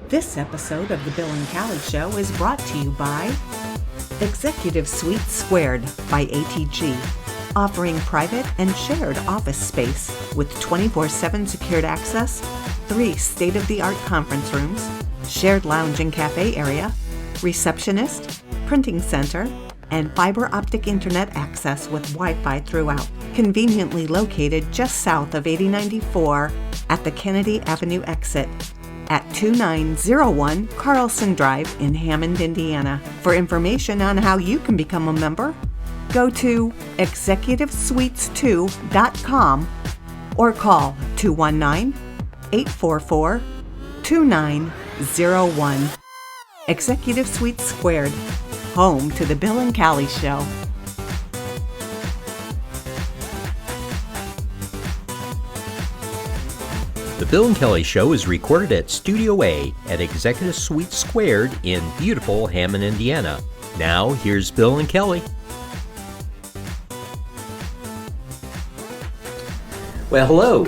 This episode of The Bill and Callie Show is brought to you by Executive Suite Squared by ATG, offering private and shared office space with 24/7 secured access, 3 state-of-the-art conference rooms, shared lounge and cafe area, receptionist, printing center, and fiber optic internet access with Wi-Fi throughout. Conveniently located just south of 8094 at the Kennedy Avenue exit at 2901 Carlson Drive in Hammond, Indiana. For information on how you can become a member, go to executivesuites2.com or call 219-844-2901. Executive Suite Squared, home to the Bill and Callie Show. The Bill and Kelly Show is recorded at Studio A at Executive Suite Squared in beautiful Hammond, Indiana. Now, here's Bill and Kelly. Well, hello.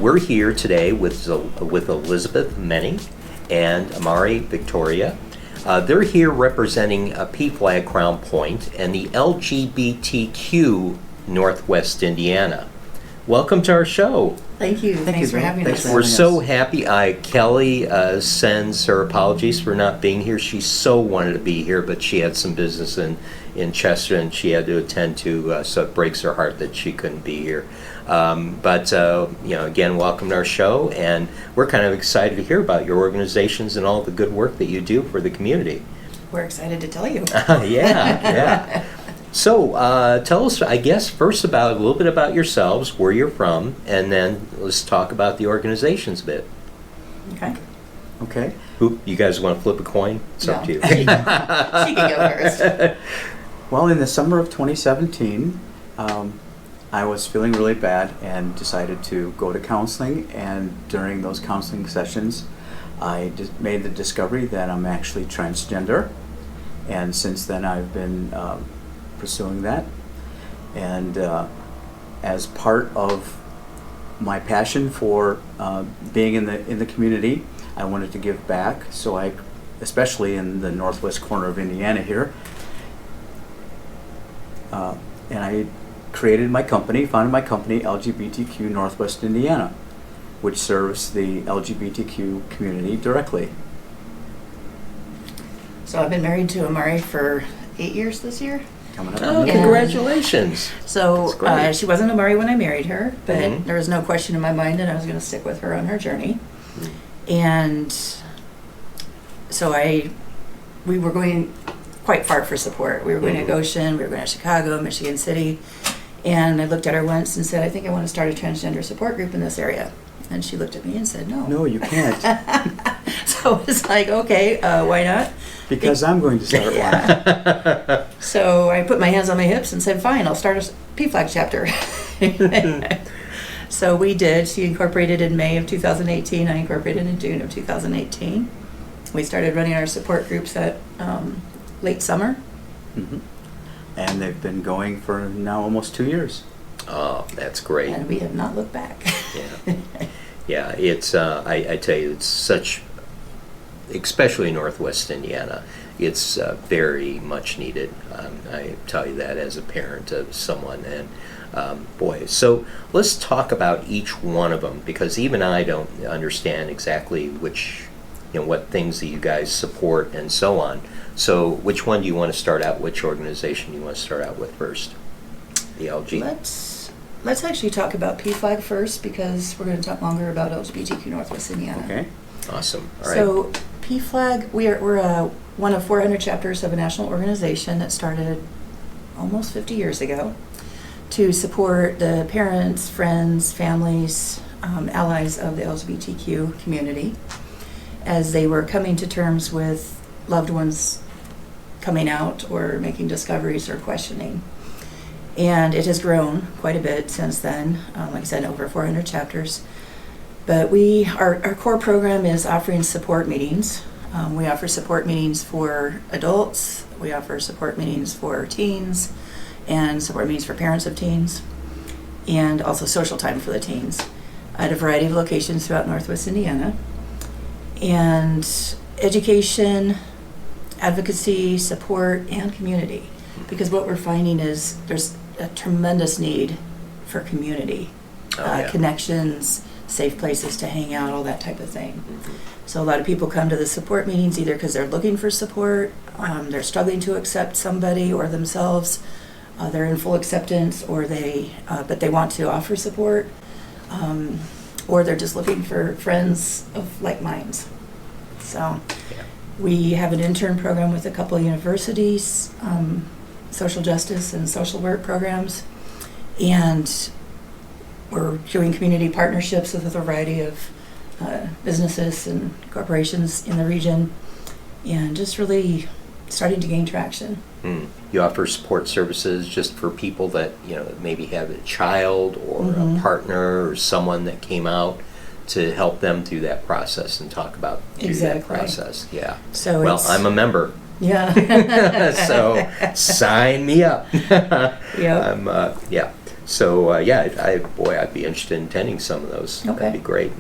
We're here today with Elisabeth Menning and Amari Victoria. They're here representing PFLAG Crown Point and the LGBTQ Northwest Indiana. Welcome to our show. Thank you. Thanks for having us. We're so happy. Kelly sends her apologies for not being here. She so wanted to be here, but she had some business in Chester and she had to attend to, so it breaks her heart that she couldn't be here. But again, welcome to our show, and we're kind of excited to hear about your organizations and all the good work that you do for the community. We're excited to tell you. Yeah. So, tell us, I guess, first a little bit about yourselves, where you're from, and then let's talk about the organizations a bit. Okay. You guys want to flip a coin? It's up to you. She can go first. Well, in the summer of 2017, I was feeling really bad and decided to go to counseling, and during those counseling sessions, I made the discovery that I'm actually transgender, and since then I've been pursuing that, and as part of my passion for being in the community, I wanted to give back. So I, especially in the northwest corner of Indiana here, and I founded my company, LGBTQ Northwest Indiana, which serves the LGBTQ community directly. So I've been married to Amari for 8 years this year. Oh, congratulations. So she wasn't Amari when I married her, but there was no question in my mind that I was going to stick with her on her journey. And so we were going quite far for support. We were going to Goshen, we were going to Chicago, Michigan City, and I looked at her once and said, I think I want to start a transgender support group in this area. And she looked at me and said, no. No, you can't. So it's like, okay, why not? Because I'm going to start one. So I put my hands on my hips and said, fine, I'll start a PFLAG chapter. So we did. She incorporated in May of 2018. I incorporated in June of 2018. We started running our support groups at late summer. And they've been going for now almost 2 years. Oh, that's great. And we have not looked back. Yeah, it's, I tell you, it's such, especially in Northwest Indiana, it's very much needed. I tell you that as a parent of someone, and boy. So let's talk about each one of them, because even I don't understand exactly what things that you guys support and so on. So which one do you want to start out, which organization do you want to start out with first? The LG? Let's actually talk about PFLAG first, because we're going to talk longer about LGBTQ Northwest Indiana. Okay. Awesome. All right. So PFLAG, we're one of 400 chapters of a national organization that started almost 50 years ago to support the parents, friends, families, allies of the LGBTQ community as they were coming to terms with loved ones coming out or making discoveries or questioning. And it has grown quite a bit since then. Like I said, over 400 chapters. But our core program is offering support meetings. We offer support meetings for adults. We offer support meetings for teens and support meetings for parents of teens, and also social time for the teens at a variety of locations throughout Northwest Indiana. and education, advocacy, support, and community. Because what we're finding is there's a tremendous need for community, Oh, yeah. connections, safe places to hang out, all that type of thing. Mhm. So a lot of people come to the support meetings either because they're looking for support, they're struggling to accept somebody or themselves, they're in full acceptance, or but they want to offer support, or they're just looking for friends of like minds. So Yeah. we have an intern program with a couple of universities, social justice and social work programs, and we're doing community partnerships with a variety of businesses and corporations in the region, and just really starting to gain traction. You offer support services just for people that, maybe have a child or Mhm. a partner or someone that came out, to help them through that process and talk about through that Exactly. process. Yeah. So Well, it's, I'm a member. yeah. So sign me up. Yep. Yeah. So I'd be interested in attending some of those. Okay. That'd be great.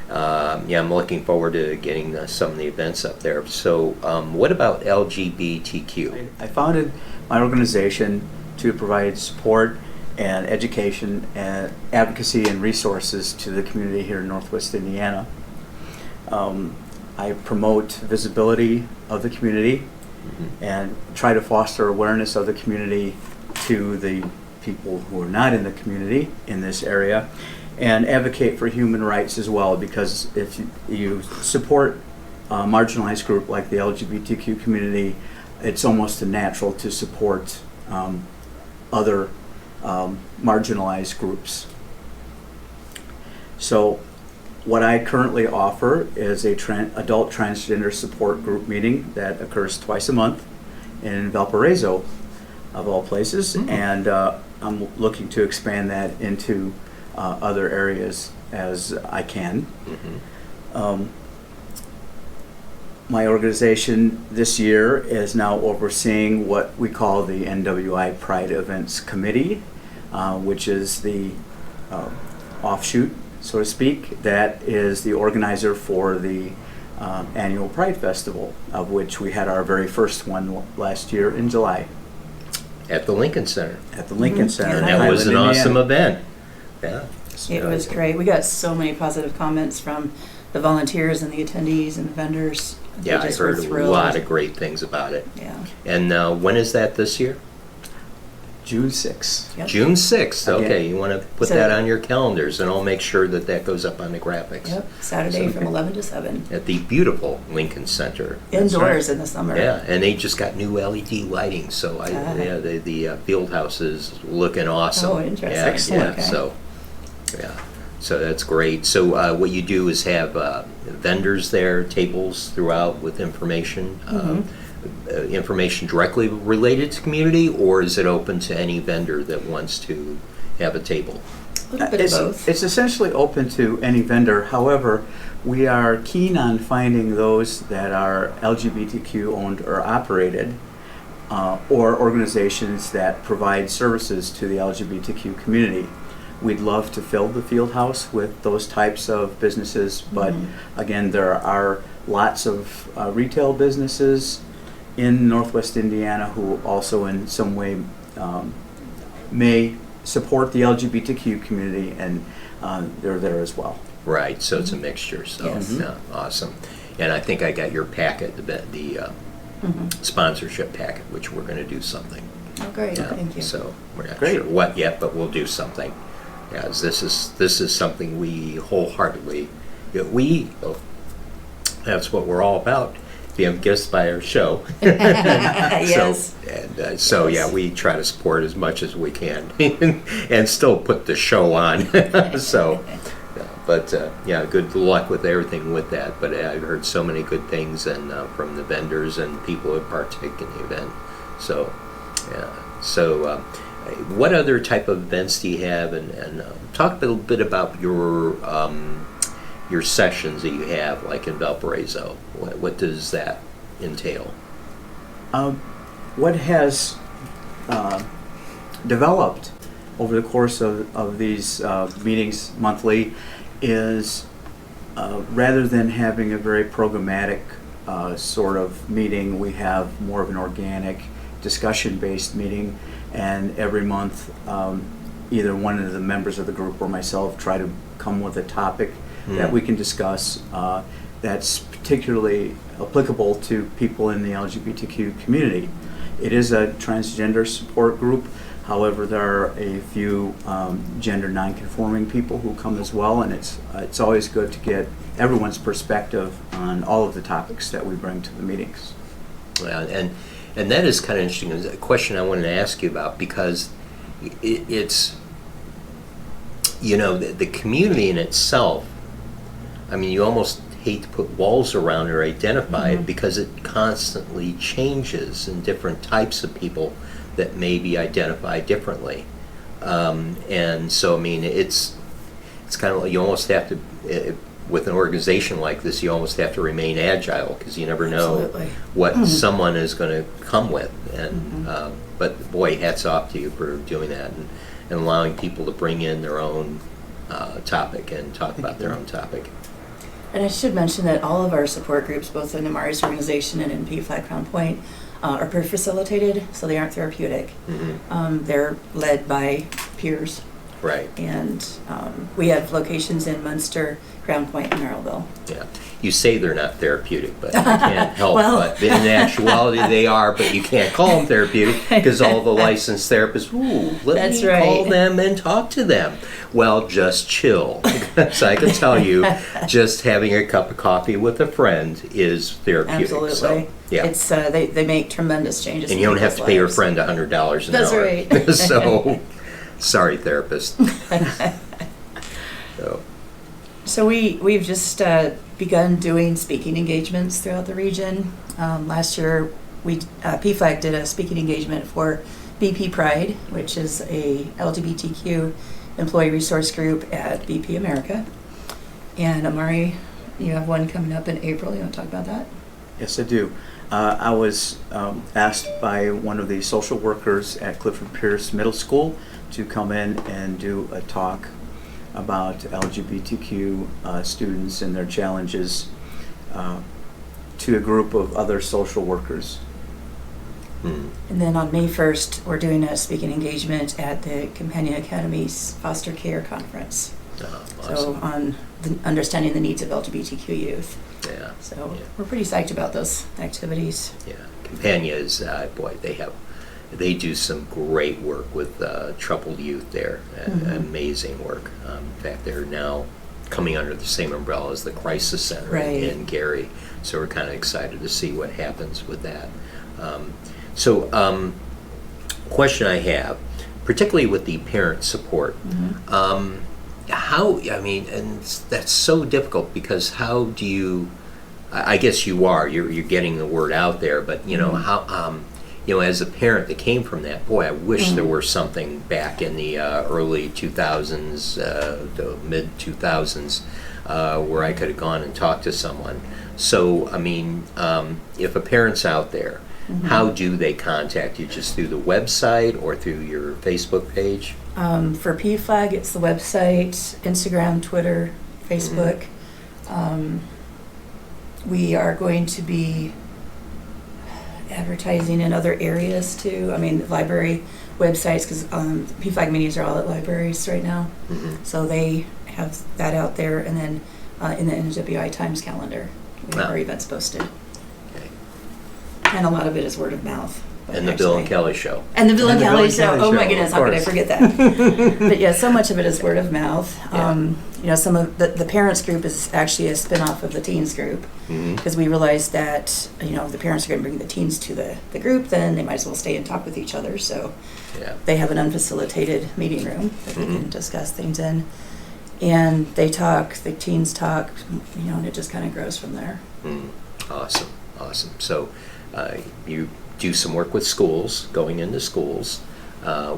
I'm looking forward to getting some of the events up there. So, what about LGBTQ? I founded my organization to provide support and education and advocacy and resources to the community here in Northwest Indiana. I promote visibility of the community and try to foster awareness of the community to the people who are not in the community in this area, and advocate for human rights as well, because if you support a marginalized group like the LGBTQ community, it's almost natural to support other marginalized groups. So what I currently offer is a adult transgender support group meeting that occurs twice a month in Valparaiso, of all places, and I'm looking to expand that into other areas as I can. My organization this year is now overseeing what we call the NWI Pride Events Committee, which is the offshoot, so to speak, that is the organizer for the annual Pride Festival, of which we had our very first one last year in July At the Lincoln Center. at the Lincoln Center. And in that was an Highland, awesome Indiana. event. Yeah. It was great. We got so many positive comments from the volunteers and the attendees and the vendors. They Yeah, I just were heard a thrilled. lot of great things about it. Yeah. And when is that this year? June 6th. Yep. June 6th. Okay. Okay, you want to put So- that on your calendars, and I'll make sure that goes up on the graphics. Yep. Saturday So- from 11 to 7. At the beautiful Lincoln Center. Indoors in the summer. Yeah, and they just got new LED lighting, so the field house is looking awesome. Oh, interesting. Yeah, Excellent, yeah. okay. So that's great. So what you do is have vendors there, tables throughout with information. Information directly related to community, or is it open to any vendor that wants to have a table? A little bit of both. It's essentially open to any vendor. However, we are keen on finding those that are LGBTQ owned or operated, or organizations that provide services to the LGBTQ community. We'd love to fill the field house with those types of businesses, but again, there are lots of retail businesses in Northwest Indiana who also in some way may support the LGBTQ community, and they're there as well. Right, so it's a mixture, so Yes. yeah, awesome. And I think I got your packet, the sponsorship packet, which we're going to do something. Oh, great. Yeah, Thank you. So we're not Great. sure what yet, but we'll do something. Yeah, as this is something we wholeheartedly, that's what we're all about. Being guessed by our show. Yes. So Yes. we try to support as much as we can and still put the show on. So, good luck with everything with that. But I've heard so many good things and from the vendors and people who partake in the event. So, yeah. So, what other type of events do you have? And talk a little bit about your sessions that you have, like in Valparaiso. What does that entail? What has developed over the course of these meetings monthly is rather than having a very programmatic sort of meeting, we have more of an organic, discussion-based meeting, and every month either one of the members of the group or myself try to come with a topic that we can discuss that's particularly applicable to people in the LGBTQ community. It is a transgender support group. However, there are a few gender nonconforming people who come as well, and it's always good to get everyone's perspective on all of the topics that we bring to the meetings. Well, and that is kind of interesting. It's a question I wanted to ask you about, because it's, you know, the community in itself, I mean, you almost hate to put walls around or identify it, because it constantly changes in different types of people that may be identified differently. And so, I mean, it's kind of like you almost have to, with an organization like this, you almost have to remain agile, because you never know what someone is going to come with. And but boy, hats off to you for doing that and allowing people to bring in their own topic and talk about their own topic. And I should mention that all of our support groups, both in Amari's organization and in PFLAG Crown Point, are peer facilitated, so they aren't therapeutic. They're led by peers. Right. And we have locations in Munster, Crown Point, and Merrillville. Yeah. You say they're not therapeutic, but I can't help Well. but in actuality they are, but you can't call them therapeutic because all the licensed therapists, let That's me right. call them and talk to them. Well, just chill. Because I can tell you, just having a cup of coffee with a friend is therapeutic. Absolutely. So, yeah. It's they make tremendous changes. And in you don't have to people's pay your lives. friend $100 an That's hour. right. So, sorry, therapist. So we've just begun doing speaking engagements throughout the region. Last year, PFLAG did a speaking engagement for BP Pride, which is a LGBTQ employee resource group at BP America. And Amari, you have one coming up in April. You want to talk about that? Yes, I do. I was asked by one of the social workers at Clifford Pierce Middle School to come in and do a talk about LGBTQ students and their challenges to a group of other social workers. And then on May 1st, we're doing a speaking engagement at the Companion Academy's Foster Care Conference. Awesome. So on understanding the needs of LGBTQ youth. Yeah. So Yeah. we're pretty psyched about those activities. Yeah, Campania is, boy, they do some great work with troubled youth there. Amazing work. In fact, they're now coming under the same umbrella as the Crisis Center Right. in Gary. So we're kind of excited to see what happens with that. Question I have, particularly with the parent support, how, I mean, and that's so difficult, because how do you, I guess you're getting the word out there, but you know, how, you know, as a parent that came from that, boy, I wish there were something back in the early 2000s, the mid 2000s, where I could have gone and talked to someone. So, I mean, if a parent's out there, how do they contact you? Just through the website or through your Facebook page? For PFLAG, it's the website, Instagram, Twitter, Facebook. We are going to be advertising in other areas too. I mean, library websites, because PFLAG meetings are all at libraries right now. So they have that out there, and then in the NWI Times calendar, we have our events posted. And a lot of it is word of mouth. And the Bill and Kelly Show. And the Bill and And the Kelly Bill Show. and Kelly Oh my Show, goodness, of how could I course. forget that? But yeah, so much of it is word of mouth. Yeah. You know, some of the parents group is actually a spin-off of the teens group, because we realized that, you know, if the parents are going to bring the teens to the group, then they might as well stay and talk with each other. So Yeah. they have an unfacilitated meeting room that they can discuss things in. And they talk, the teens talk, you know, and it just kind of grows from there. Awesome. So you do some work with schools, going into schools,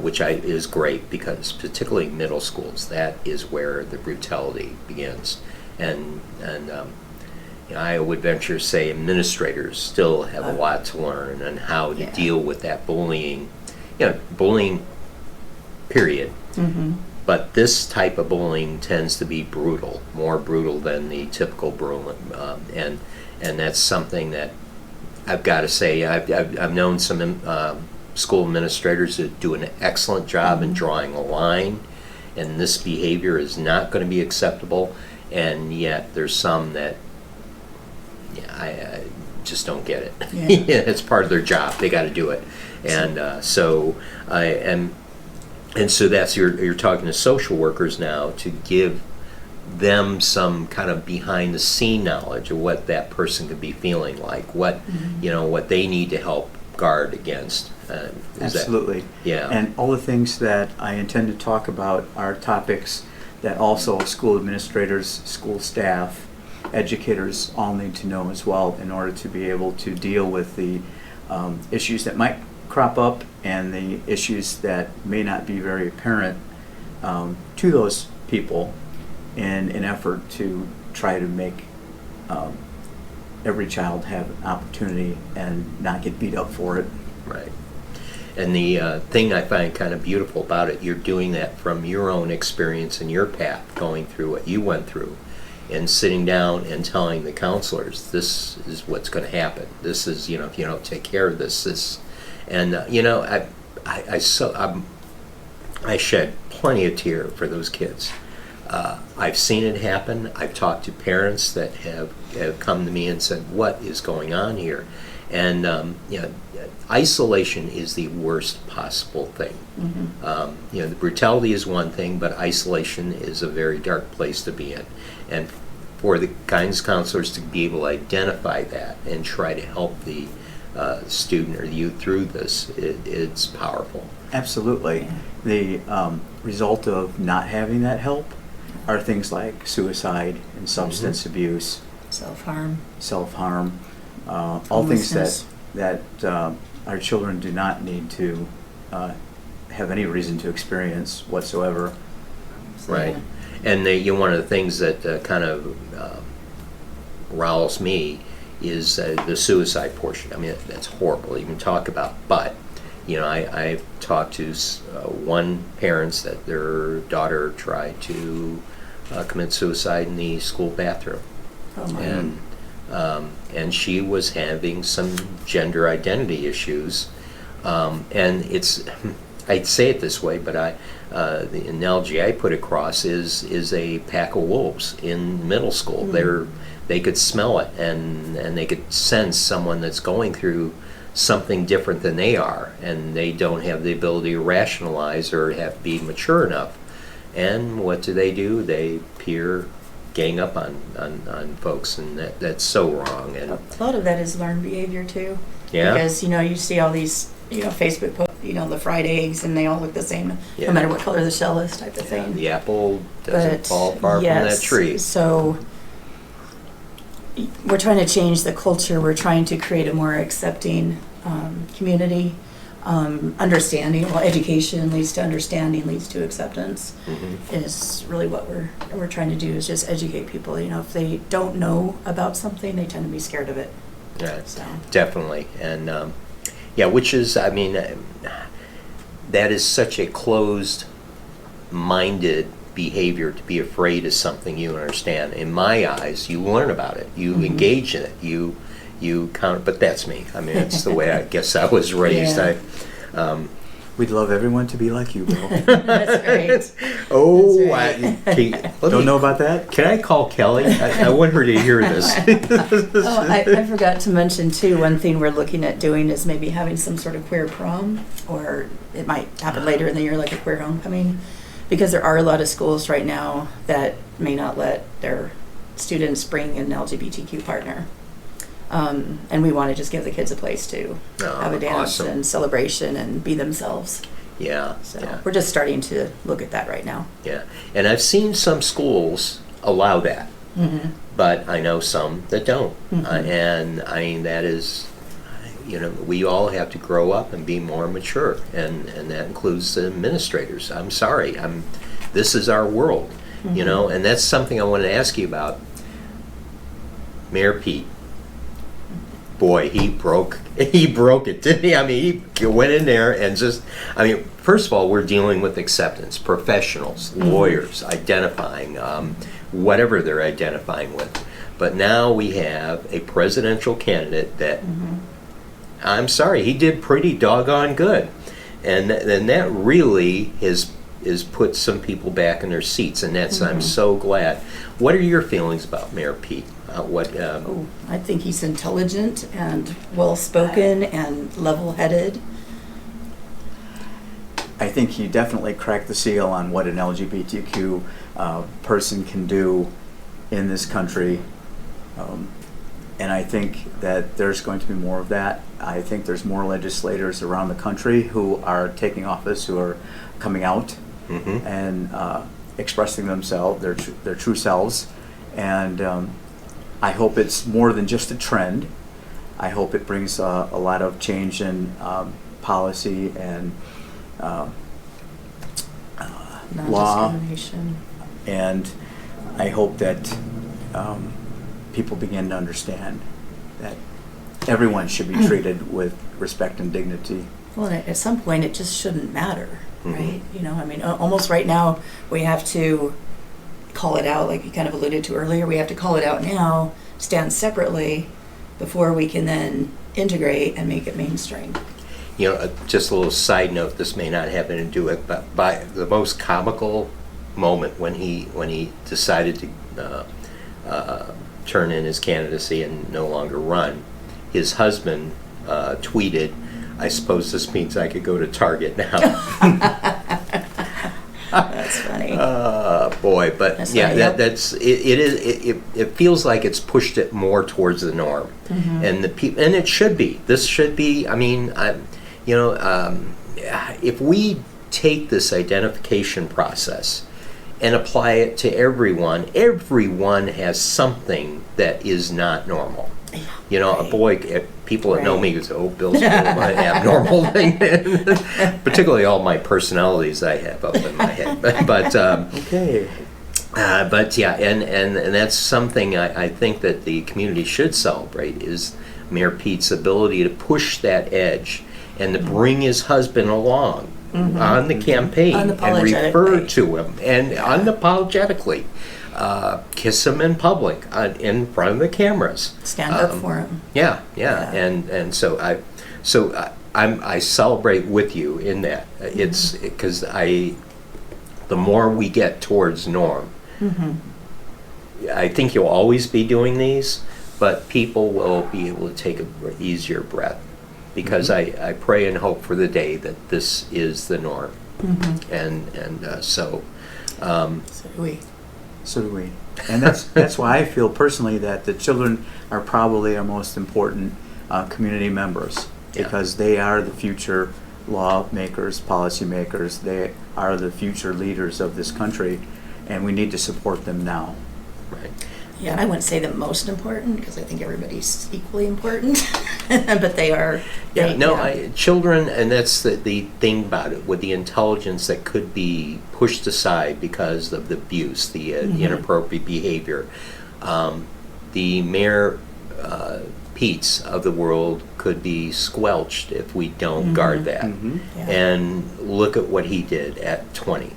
which is great, because particularly middle schools, that is where the brutality begins. And you know, I would venture to say administrators still have a lot to learn on how to deal with that bullying, you know, bullying, period. But this type of bullying tends to be brutal, more brutal than the typical bullying, and that's something that I've got to say. I've known some school administrators that do an excellent job in drawing a line, and this behavior is not going to be acceptable. And yet there's some that, I just don't get it. Yeah. It's part of their job; they got to do it, and so and so that's you're talking to social workers now to give them some kind of behind the scene knowledge of what that person could be feeling like, what what they need to help guard against. Absolutely. Yeah. And all the things that I intend to talk about are topics that also school administrators, school staff, educators all need to know as well in order to be able to deal with the issues that might crop up and the issues that may not be very apparent to those people in an effort to try to make every child have an opportunity and not get beat up for it. Right. And the thing I find kind of beautiful about it, you're doing that from your own experience and your path, going through what you went through, and sitting down and telling the counselors, this is what's going to happen. This is, if you don't take care of this, and I shed plenty of tears for those kids. I've seen it happen. I've talked to parents that have come to me and said, what is going on here? And isolation is the worst possible thing. The brutality is one thing, but isolation is a very dark place to be in. And for the guidance counselors to be able to identify that and try to help the student or youth through this, it's powerful. Absolutely. The result of not having that help are things like suicide and substance abuse, Self-harm. All things that our children do not need to have any reason to experience whatsoever. Right. And one of the things that kind of riles me is the suicide portion. I mean, that's horrible to even talk about. But, I've talked to one parents that their daughter tried to commit suicide in the school bathroom. Oh my. And she was having some gender identity issues. And it's, I'd say it this way, but the analogy I put across is a pack of wolves in middle school. They could smell it, and they could sense someone that's going through something different than they are, and they don't have the ability to rationalize or have be mature enough. And what do? They gang up on folks, and that's so wrong. And A lot of that is learned behavior too. Yeah. Because you see all these Facebook posts, the fried eggs, and they all look the same, Yeah. no matter what color the shell is, type of thing. the apple doesn't But fall far from that tree. So we're trying to change the culture. We're trying to create a more accepting community. Understanding, education leads to understanding, leads to acceptance. Is really what we're trying to do, is just educate people. If they don't know about something, they tend to be scared of it. Yeah, So. definitely. And which is, that is such a closed-minded behavior, to be afraid of something you understand. In my eyes, you learn about it, you engage in it, you count. But that's me. It's the way I guess I was raised. Yeah. We'd love everyone to be like you, Bill. That's great. Oh, That's right. Don't know about that? Can I call Kelly? I want her to hear this. I forgot to mention too, one thing we're looking at doing is maybe having some sort of queer prom, or it might happen later in the year, like a queer homecoming, because there are a lot of schools right now that may not let their students bring an LGBTQ partner. And we want to just give the kids a place to have a dance awesome. and celebration and be themselves. Yeah. So yeah. we're just starting to look at that right now. Yeah, and I've seen some schools allow that, but I know some that don't. And that is, we all have to grow up and be more mature, and that includes the administrators. I'm sorry, this is our world, and that's something I wanted to ask you about. Mayor Pete, boy, he broke it, didn't he? I mean, he went in there and just, I mean, first of all, we're dealing with acceptance, professionals, lawyers, identifying, whatever they're identifying with. But now we have a presidential candidate that, I'm sorry, he did pretty doggone good. And that really is put some people back in their seats, and that's, I'm so glad. What are your feelings about Mayor Pete? I think he's intelligent and well-spoken and level-headed. I think he definitely cracked the seal on what an LGBTQ person can do in this country. And I think that there's going to be more of that. I think there's more legislators around the country who are taking office, who are coming out and expressing themselves, their true selves. And I hope it's more than just a trend. I hope it brings a lot of change in policy and law. Non-discrimination. And I hope that people begin to understand that everyone should be treated with respect and dignity. Well, at some point, it just shouldn't matter, right? You know, I mean, almost right now, we have to call it out, like you kind of alluded to earlier. We have to call it out now, stand separately, before we can then integrate and make it mainstream. You know, just a little side note, this may not have anything to do with it, but by the most comical moment when he decided to turn in his candidacy and no longer run, his husband tweeted, "I suppose this means I could go to Target now." That's funny. Boy, but That's yeah, funny, yep. It feels like it's pushed it more towards the norm, and and it should be. This should be. I mean, if we take this identification process and apply it to everyone has something that is not normal. You know, Right. boy, people that know me go, "Oh, Bill's full of my abnormal thing," particularly all my personalities I have up in my head. But Okay. but yeah, and that's something I think that the community should celebrate, is Mayor Pete's ability to push that edge and to bring his husband along on the campaign and refer Unapologetically. to him and unapologetically. Kiss him in public in front of the cameras. Stand up for him. Yeah, Yeah. and so I celebrate with you in that. It's because the more we get towards norm, I think you'll always be doing these, but people will be able to take an easier breath, because I pray and hope for the day that this is the norm, and so. So do we. So do we. And that's why I feel personally that the children are probably our most important community members, because they are the future lawmakers, policymakers. They are the future leaders of this country, and we need to support them now. Right. Yeah, and I wouldn't say the most important, because I think everybody's equally important, but they are. Children, and that's the thing about it, with the intelligence that could be pushed aside because of the abuse, the inappropriate behavior. The Mayor Pete's of the world could be squelched if we don't guard that. Yeah. And look at what he did at 20,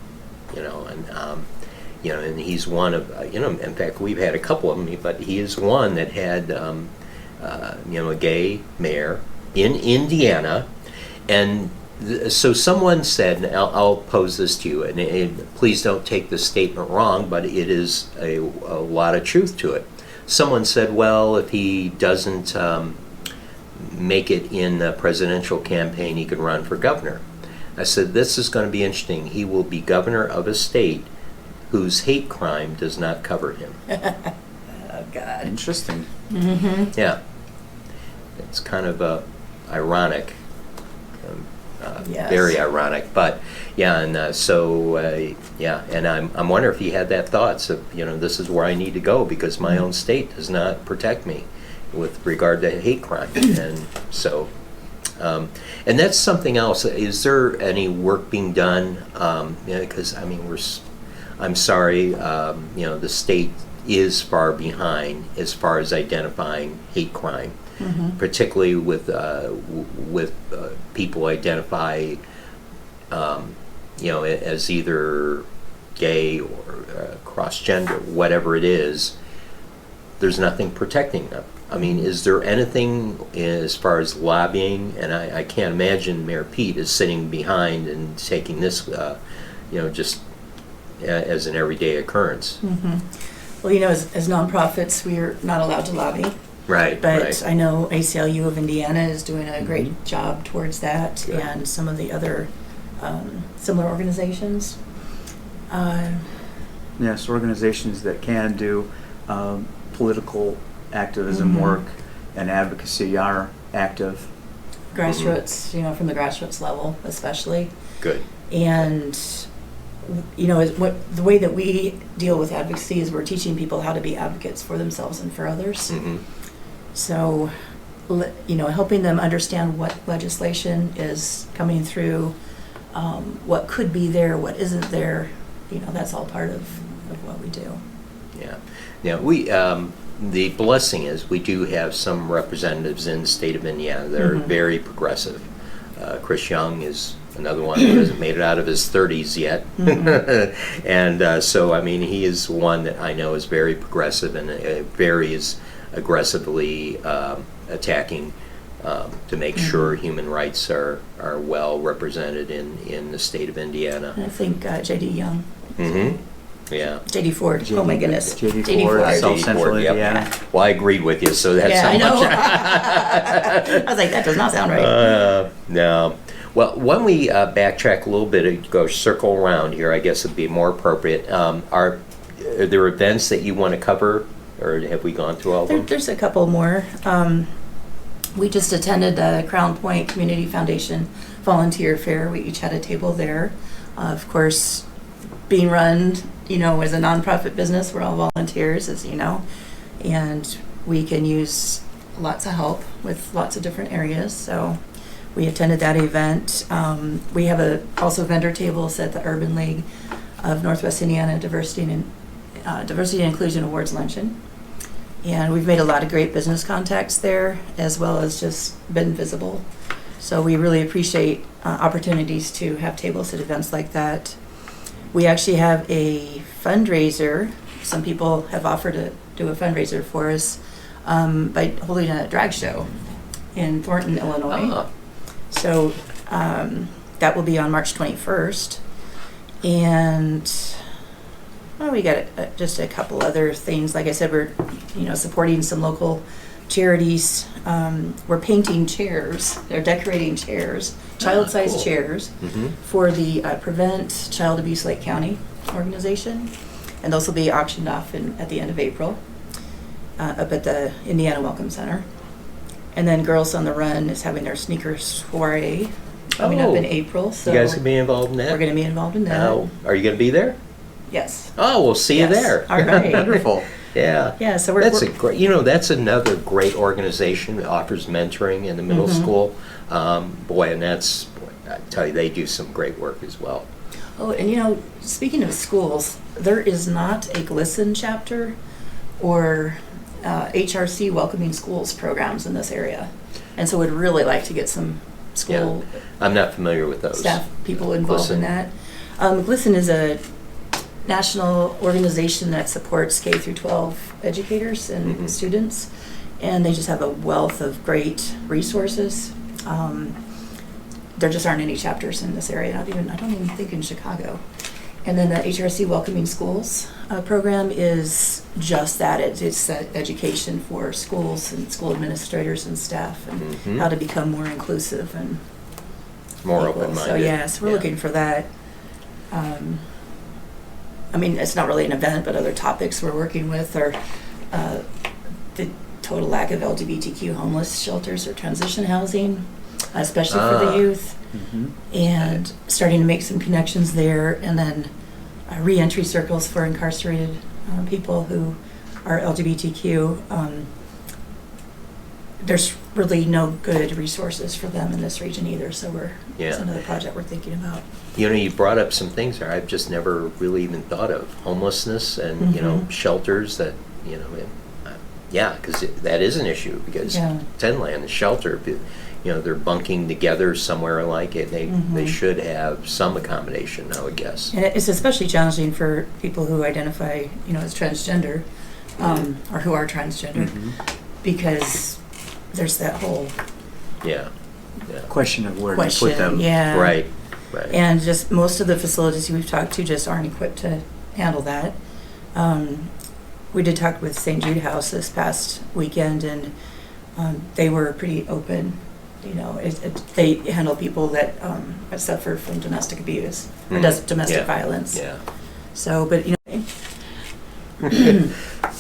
and he's one of, in fact, we've had a couple of them, but he is one that had, a gay mayor in Indiana. And so someone said, and I'll pose this to you, and please don't take this statement wrong, but it is a lot of truth to it. Someone said, well, if he doesn't make it in the presidential campaign, he can run for governor. I said, this is going to be interesting. He will be governor of a state whose hate crime does not cover him. Oh, God. Interesting. Yeah. It's kind of ironic, Yes. very ironic, but yeah, and and I'm wondering if he had that thoughts of, this is where I need to go because my own state does not protect me with regard to hate crime, and so, and that's something else. Is there any work being done? Because I'm sorry, the state is far behind as far as identifying hate crime, particularly with people identify, as either gay or cross-gender, whatever it is. There's nothing protecting them. I mean, is there anything as far as lobbying? And I can't imagine Mayor Pete is sitting behind and taking this, just as an everyday occurrence. Well, as nonprofits, we're not allowed to lobby. Right, But right. I know ACLU of Indiana is doing a great job towards that, Good. and some of the other similar organizations. Yes, organizations that can do political activism work and advocacy are active. Grassroots, from the grassroots level especially. Good. And the way that we deal with advocacy is we're teaching people how to be advocates for themselves and for others. So, helping them understand what legislation is coming through, what could be there, what isn't there, that's all part of what we do. Yeah. Now, the blessing is we do have some representatives in the state of Indiana that are very progressive. Chris Young is another one who hasn't made it out of his 30s yet. And so, he is one that I know is very progressive and very is aggressively attacking to make sure human rights are well represented in the state of Indiana. And I think J.D. Young. Yeah. J.D. Ford. Oh my goodness. J.D. Ford, South Central Yep. Indiana. Well, I agreed with you, so that's Yeah, I how know. much. I was like, that does not sound right. No. Well, when we backtrack a little bit, go circle around here, I guess would be more appropriate. Are there events that you want to cover, or have we gone through all of them? There's a couple more. We just attended the Crown Point Community Foundation Volunteer Fair. We each had a table there. Of course, being run, as a nonprofit business, we're all volunteers, as you know, and we can use lots of help with lots of different areas. So we attended that event. We have also vendor tables at the Urban League of Northwest Indiana Diversity and Inclusion Awards Luncheon. And we've made a lot of great business contacts there, as well as just been visible. So we really appreciate opportunities to have tables at events like that. We actually have a fundraiser. Some people have offered to do a fundraiser for us by holding a drag show in Thornton, Illinois. So that will be on March 21st. And we got just a couple other things. Like I said, we're supporting some local charities. We're painting chairs. They're decorating chairs, child-sized cool. chairs, for the Prevent Child Abuse Lake County organization, and those will be auctioned off at the end of April up at the Indiana Welcome Center. And then Girls on the Run is having their sneaker soiree coming up in April. So you guys can be involved in that? we're going to be involved in that. Now, are you going to be there? Yes. Oh, we'll see you Yes. there. All right. Wonderful. Yeah. Yeah, so That's a great. That's another great organization that offers mentoring in the middle school. And I tell you, they do some great work as well. Oh, and speaking of schools, there is not a GLSEN chapter or HRC Welcoming Schools programs in this area. And so we'd really like to get some school I'm not familiar with those. staff people involved in GLSEN. that. GLSEN is a national organization that supports K through 12 educators and students, and they just have a wealth of great resources. There just aren't any chapters in this area. I don't even think in Chicago. And then the HRC Welcoming Schools program is just that. It's education for schools and school administrators and staff, and how to become more inclusive and More equal. open-minded. So yes, we're looking for that. It's not really an event, but other topics we're working with are the total lack of LGBTQ homeless shelters or transition housing, especially for the youth, and starting to make some connections there, and then re-entry circles for incarcerated people who are LGBTQ. there's really no good resources for them in this region either, so it's Yeah. another project we're thinking about. You know, you brought up some things there I've just never really even thought of. Homelessness and, you know, Mhm. shelters that, you know, yeah, because that is an issue, because Yeah. Tenland, the shelter, you know, they're bunking together somewhere like it. They Mhm. should have some accommodation, I would guess. And it's especially challenging for people who identify, you know, as transgender, or who are transgender, Mhm. because there's that whole Yeah, yeah. Question of where to question. put them. Yeah. Right, right. And just most of the facilities we've talked to just aren't equipped to handle that. We did talk with St. Jude House this past weekend, and they were pretty open. You know, they handle people that suffer from domestic abuse or domestic Yeah. violence. Yeah. So, but you know.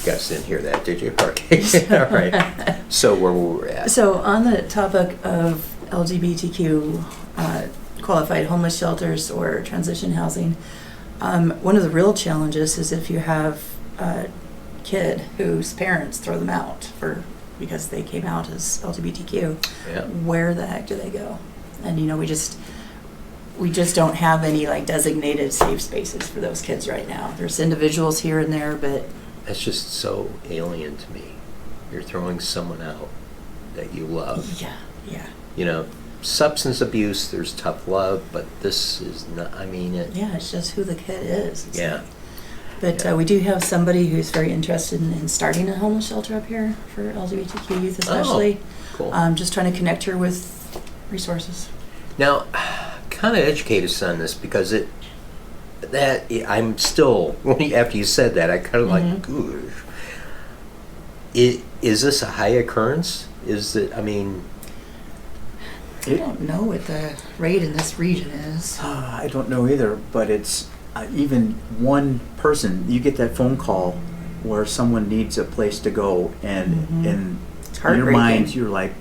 Guys didn't hear that, did you? Okay, all right. So where were we at? So on the topic of LGBTQ qualified homeless shelters or transition housing, one of the real challenges is if you have a kid whose parents throw them out because they came out as LGBTQ, Yeah. where the heck do they go? And you know, we just don't have any like designated safe spaces for those kids right now. There's individuals here and there, but That's just so alien to me. You're throwing someone out that you love. yeah. You know, substance abuse, there's tough love, but this is not, I mean, Yeah, it's just who the kid is. It's yeah. like- But Yeah. we do have somebody who's very interested in starting a homeless shelter up here for LGBTQ youth especially. Cool. Just trying to connect her with resources. Now, kind of educate us on this, because I'm still, after you said that, I kind of like, gosh. Is this a high occurrence? Is it, I mean, I don't know what the rate in this region is. I don't know either, but it's even one person, you get that phone call where someone needs a place to go, and Mhm. in It's your heartbreaking. mind, you're like,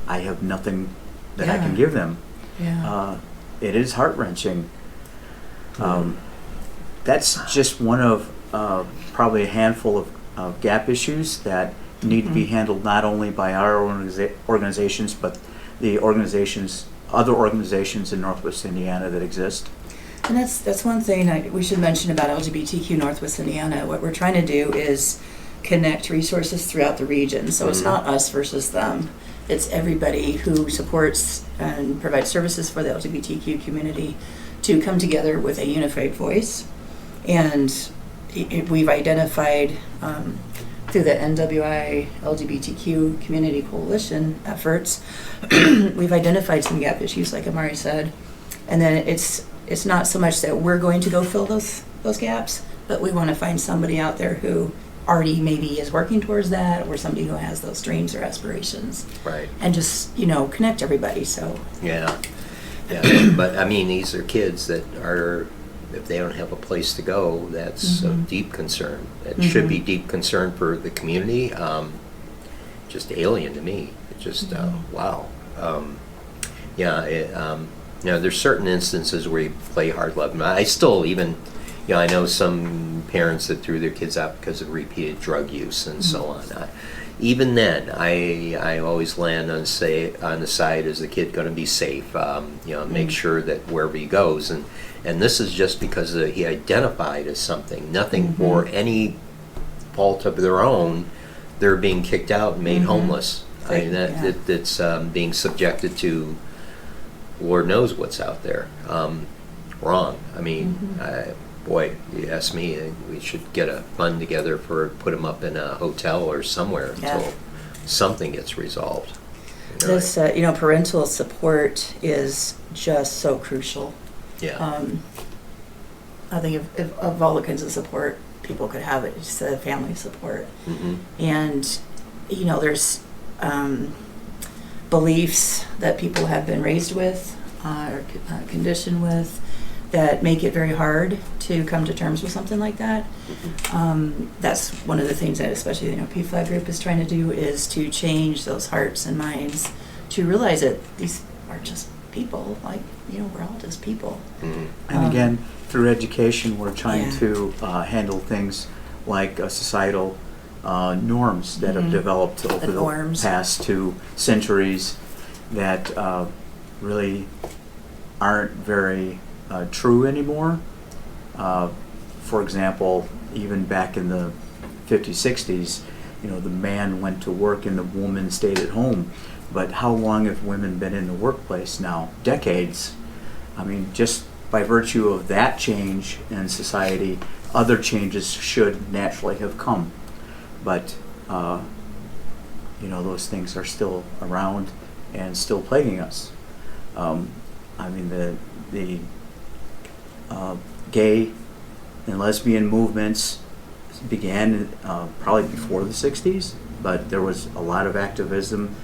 I have nothing that I can Yeah. give them. Yeah. It is heart-wrenching. That's just one of probably a handful of gap issues that need to be handled not only by our organizations, but the other organizations in Northwest Indiana that exist. And that's one thing we should mention about LGBTQ Northwest Indiana. What we're trying to do is connect resources throughout the region. So it's not us versus them. It's everybody who supports and provides services for the LGBTQ community to come together with a unified voice. And we've identified through the NWI LGBTQ Community Coalition efforts, we've identified some gap issues, like Amari said. And then it's not so much that we're going to go fill those gaps, but we want to find somebody out there who already maybe is working towards that, or somebody who has those dreams or aspirations, right. and just, you know, connect everybody. So Yeah. Yeah. But I mean, these are kids that are, if they don't have a place to go, that's of deep concern. It should be deep concern for the community. Just alien to me. It just, wow. You know, there's certain instances where you play hard love. And I still even, you know, I know some parents that threw their kids out because of repeated drug use and so on. Even then, I always land on the side, is the kid going to be safe? You know, make sure that wherever he goes, and this is just because he identified as something, nothing for any fault of their own. They're being kicked out and made homeless. I mean, that's being subjected to Lord knows what's out there. Wrong. I mean, boy, you ask me, we should get a fund together put them up in a hotel or somewhere until something gets resolved. You know, this, you know, parental support is just so crucial. yeah. I think of all the kinds of support people could have, it's the family support. And, you know, there's beliefs that people have been raised with or conditioned with that make it very hard to come to terms with something like that. That's one of the things that especially, you know, PFLAG group is trying to do, is to change those hearts and minds to realize that these are just people, like, you know, we're all just people. And again, through education, we're trying Yeah. to handle things like societal norms that have developed over the norms. past 2 centuries that really aren't very true anymore. For example, even back in the 50s, 60s, the man went to work and the woman stayed at home. But how long have women been in the workplace now? Decades. I mean, just by virtue of that change in society, other changes should naturally have come. But, those things are still around and still plaguing us. I mean, the gay and lesbian movements began probably before the 60s, but there was a lot of activism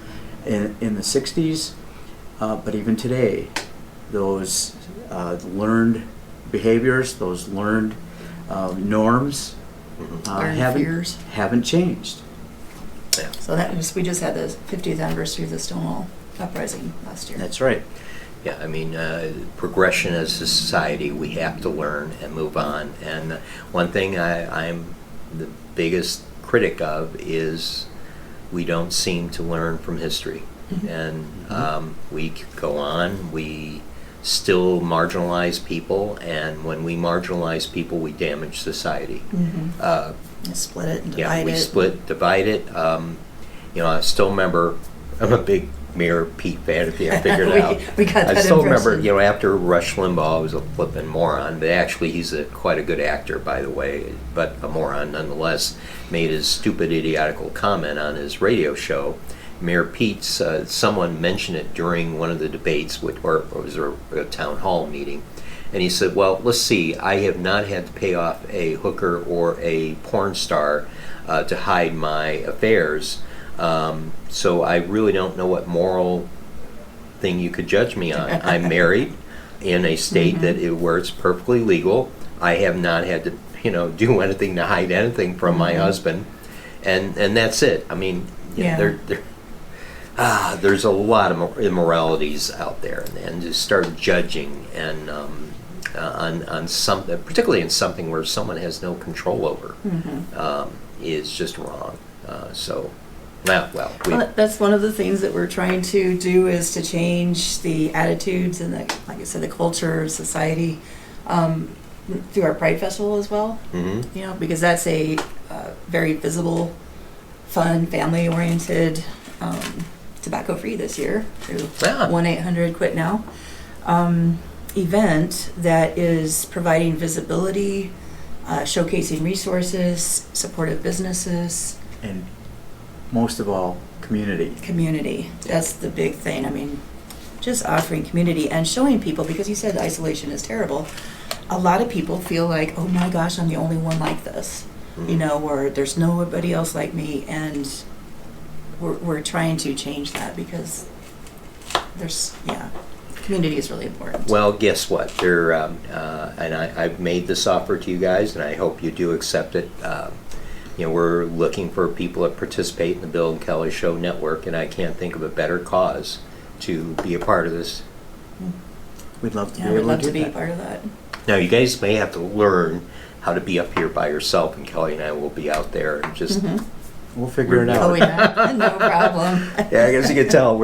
in the 60s. But even today, those learned behaviors, those learned norms haven't changed. Yeah. So we just had the 50th anniversary of the Stonewall Uprising last year. That's right. Yeah, I mean, progression as a society, we have to learn and move on. And one thing I'm the biggest critic of is we don't seem to learn from history. Mm-hmm. And we go on, we still marginalize people, and when we marginalize people, we damage society. Split it and divide Yeah, we it. divide it. I still remember, I'm a big Mayor Pete fan, if you haven't figured it out. We got that I still impression. remember, after Rush Limbaugh was a flippin' moron, but actually he's quite a good actor, by the way, but a moron nonetheless, made his stupid, idiotical comment on his radio show. Mayor Pete's, someone mentioned it during one of the debates, or it was a town hall meeting, and he said, well, let's see, I have not had to pay off a hooker or a porn star to hide my affairs. So I really don't know what moral thing you could judge me on. I'm married in a state where it's perfectly legal. I have not had to, do anything to hide anything from my husband, and that's it. I mean, there's a lot of immoralities out there, and to start judging and on something, particularly in something where someone has no control over, is just wrong. Well, that's one of the things that we're trying to do, is to change the attitudes and like I said, the culture of society through our Pride Festival as well. Because that's a very visible, fun, family-oriented, tobacco-free this year through 1-800-QUIT-NOW event that is providing visibility, showcasing resources, supportive businesses, And most of all, community. That's the big thing. I mean, just offering community and showing people, because you said isolation is terrible. A lot of people feel like, oh my gosh, I'm the only one like this, or there's nobody else like me, and we're trying to change that, because community is really important. Well, guess what? And I've made this offer to you guys, and I hope you do accept it. We're looking for people that participate in the Bill and Kelly Show Network, and I can't think of a better cause to be a part of this. We'd love to be we'd able love to to do be that. part of that. Now, you guys may have to learn how to be up here by yourself, and Kelly and I will be out there and just... We'll figure it out. Oh yeah, no problem. Yeah, I guess you can tell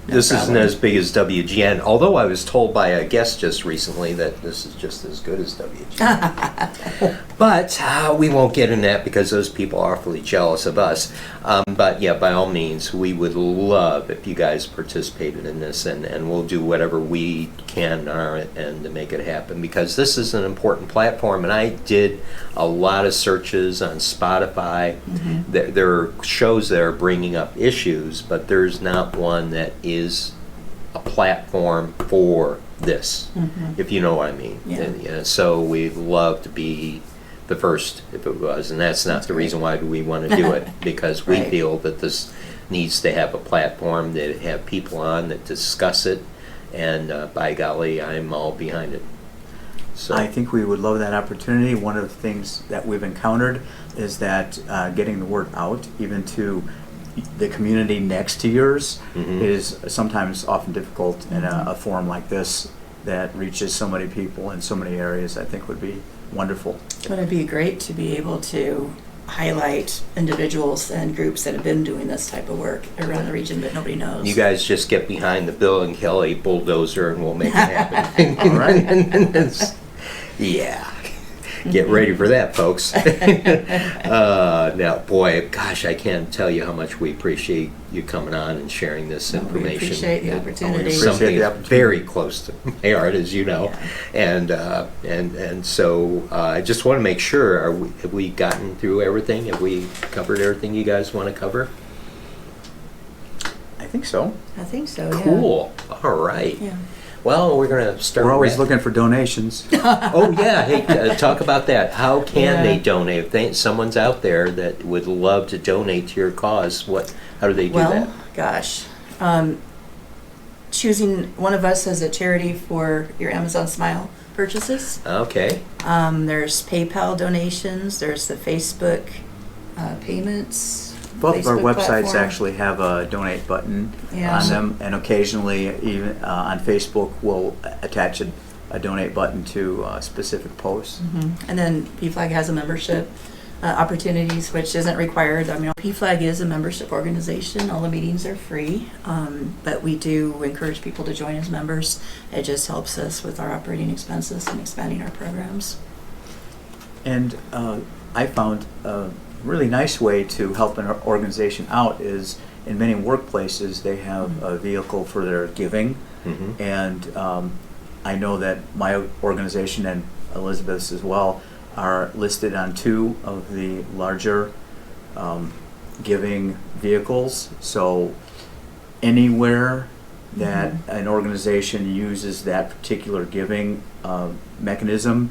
this isn't as big as WGN, although I was told by a guest just recently that this is just as good as WGN. But we won't get in that, because those people are awfully jealous of us. But yeah, by all means, we would love if you guys participated in this, and we'll do whatever we can on our end to make it happen, because this is an important platform. And I did a lot of searches on Spotify. There are shows that are bringing up issues, but there's not one that is a platform for this, if you know what I mean. Yeah. So we'd love to be the first, if it was, and that's not the reason why we want to do it, because we Right. feel that this needs to have a platform, that have people on that discuss it, and by golly, I'm all behind it. So I think we would love that opportunity. One of the things that we've encountered is that getting the word out, even to the community next to yours, is sometimes often difficult in a forum like this that reaches so many people in so many areas. I think would be wonderful. Wouldn't it be great to be able to highlight individuals and groups that have been doing this type of work around the region, but nobody knows. You guys just get behind the Bill and Kelly bulldozer and we'll make it happen. All right. Yeah. Get ready for that, folks. Now, boy, gosh, I can't tell you how much we appreciate you coming on and sharing this We information. appreciate the opportunity. Something Appreciate the opportunity. very close to my heart, as you know. Yeah. And so I just want to make sure, have we gotten through everything? Have we covered everything you guys want to cover? I think so. I think so, yeah. Cool. All right. Yeah. Well, we're going to start. We're always looking for donations. Oh yeah, hey, talk about that. How can Yeah. they donate? If someone's out there that would love to donate to your cause, how do they do Well, that? gosh. Choosing one of us as a charity for your Amazon Smile purchases. Okay. There's PayPal donations. There's the Facebook payments. Both of our Facebook websites platform. actually have a donate button Yeah. on them, and occasionally, even on Facebook, we'll attach a donate button to specific posts. And then PFLAG has a membership opportunities, which isn't required. I mean, PFLAG is a membership organization. All the meetings are free, but we do encourage people to join as members. It just helps us with our operating expenses and expanding our programs. And I found a really nice way to help an organization out is in many workplaces they have a vehicle for their giving. Mm-hmm. And I know that my organization and Elisabeth's as well are listed on 2 of the larger giving vehicles. So anywhere that an organization uses that particular giving mechanism,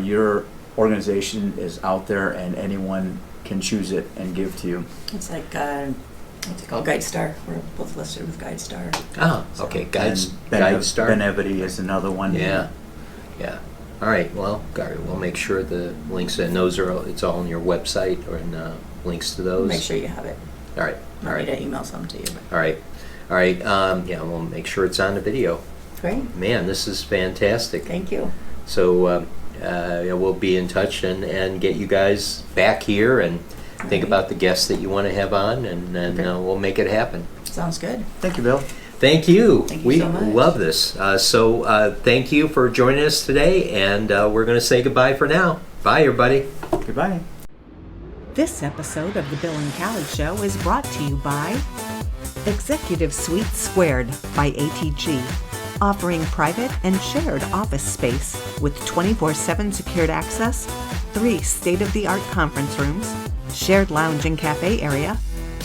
your organization is out there and anyone can choose it and give to you. It's like what's it called? GuideStar. We're both listed with GuideStar. Ah, okay. Guides, And GuideStar. Benevity is another one. Yeah. Yeah. All right. Well, Gary, we'll make sure the links and those it's all on your website or in links to those. Make sure you have it. All right. All I need right. to email some to you. All right. All right. Yeah, we'll make sure it's on the video. Great. Man, this is fantastic. Thank you. So yeah, we'll be in touch and get you guys back here and think Alright. about the guests that you want to have on, and then Okay. we'll make it happen. Sounds good. Thank you, Bill. Thank you. Thank you We so much. love this. So thank you for joining us today, and we're going to say goodbye for now. Bye, everybody. Goodbye. This episode of The Bill and Callie Show is brought to you by Executive Suite Squared by ATG, offering private and shared office space with 24/7 secured access, 3 state-of-the-art conference rooms, shared lounge and cafe area,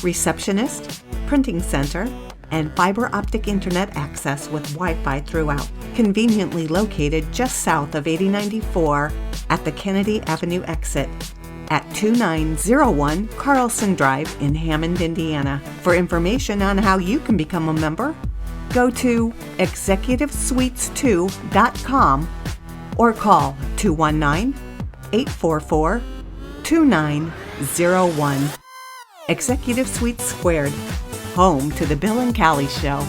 receptionist, printing center, and fiber optic internet access with Wi-Fi throughout. Conveniently located just south of 8094 at the Kennedy Avenue exit at 2901 Carlson Drive in Hammond, Indiana. For information on how you can become a member, go to executivesuites2.com or call 219-844-2901. Executive Suites Squared, home to the Bill and Callie Show.